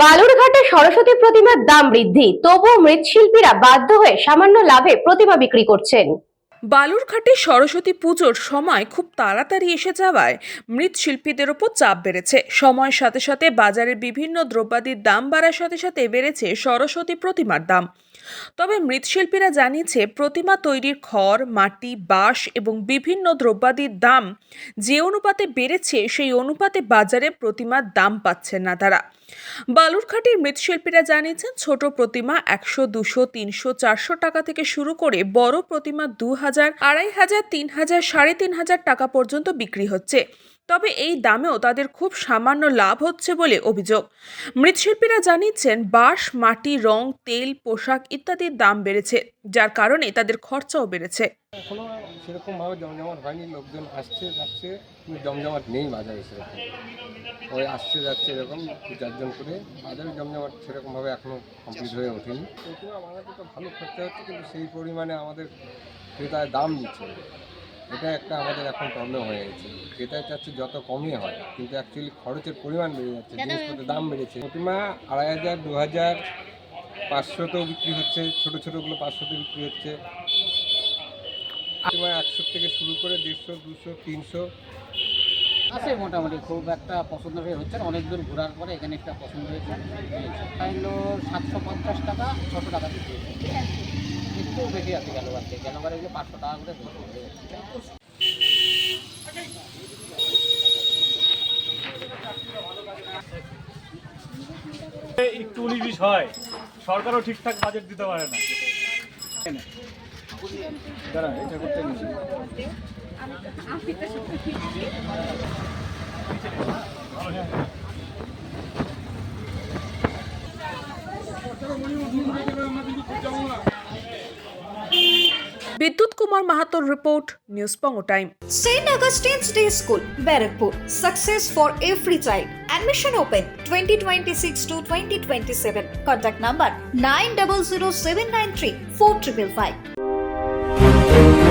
বালুরঘাটে সরস্বতী প্রতিমার দাম বৃদ্ধি, তবুও মৃৎশিল্পীরা বাধ্য হয়ে সামান্য লাভে প্রতিমা বিক্রি করছেন। বালুরঘাটে সরস্বতী পুজোর সময় খুব তাড়াতাড়ি এসে যাওয়ায় মৃৎশিল্পীদের ওপর চাপ বেড়েছে। সময়ের সাথে সাথে বাজারে বিভিন্ন দ্রব্যাদির দাম বাড়ার সাথে সাথে বেড়েছে সরস্বতী প্রতিমার দাম। তবে মৃৎশিল্পীরা জানিয়েছে, প্রতিমা তৈরির খড়, মাটি, বাঁশ এবং বিভিন্ন দ্রব্যাদির দাম যে অনুপাতে বেড়েছে, সেই অনুপাতে বাজারে প্রতিমার দাম পাচ্ছেন না তারা। বালুরঘাটের মৃৎশিল্পীরা জানিয়েছেন, ছোট প্রতিমা 100, 200, 300, 400 টাকা থেকে শুরু করে বড় প্রতিমা 2000, 2500, 3000, 3500 টাকা পর্যন্ত বিক্রি হচ্ছে। তবে এই দামেও তাদের খুব সামান্য লাভ হচ্ছে বলে অভিযোগ। মৃৎশিল্পীরা জানিয়েছেন, বাঁশ, মাটি, রং, তেল, পোশাক ইত্যাদির দাম বেড়েছে, যার কারণে তাদের খরচাও বেড়েছে। এখনো সেরকম ভাবে জমজমাট হয়নি, লোকজন আসছে যাচ্ছে, কিন্তু জমজমাট নেই বাজারে সেরকম। ওই আসছে যাচ্ছে এরকম 4জন করে, বাজারে জমজমাট সেরকমভাবে এখনো কমপ্লিট হয়ে ওঠেনি। প্রতিমা বানাতে তো ভালো খরচা হচ্ছে, কিন্তু সেই পরিমাণে আমাদের ক্রেতায় দাম দিচ্ছে না। এটা একটা আমাদের এখন প্রবলেম হয়ে গেছে। ক্রেতায় চাচ্ছে যত কমই হয়, কিন্তু অ্যাকচুয়ালি খরচের পরিমাণ বেড়ে যাচ্ছে, জিনিসপত্রের দাম বেড়েছে। প্রতিমা 2500, 2000, 500তেও বিক্রি হচ্ছে, ছোটো ছোটোগুলো 500তে বিক্রি হচ্ছে। প্রতিমা 100 থেকে শুরু করে 150, 200, 300 আছে। মোটামুটি খুব একটা পছন্দ হয়ে হচ্ছে না, অনেক দূর ঘোরার পরে এখানে একটা পছন্দ হয়েছে। হলো 750 টাকা, 600 টাকা বিক্রি হয়েছে। একটু বেশি আছে গেলবার থেকে, গেলবার এগুলো 500 টাকা করে বিক্রি হয়ে যাচ্ছে। একটু 19-20 হয়, সরকারও ঠিকঠাক বাজেট দিতে পারে না। এটা করতে গেছি বিদ্যুৎ কুমার মাহাতোর রিপোর্ট, নিউজ পঙ্গো time. St. Augustine's Day School, Barrackpur. Success for every child. Admission open 2026 to 2027. Contact number 900793 4555.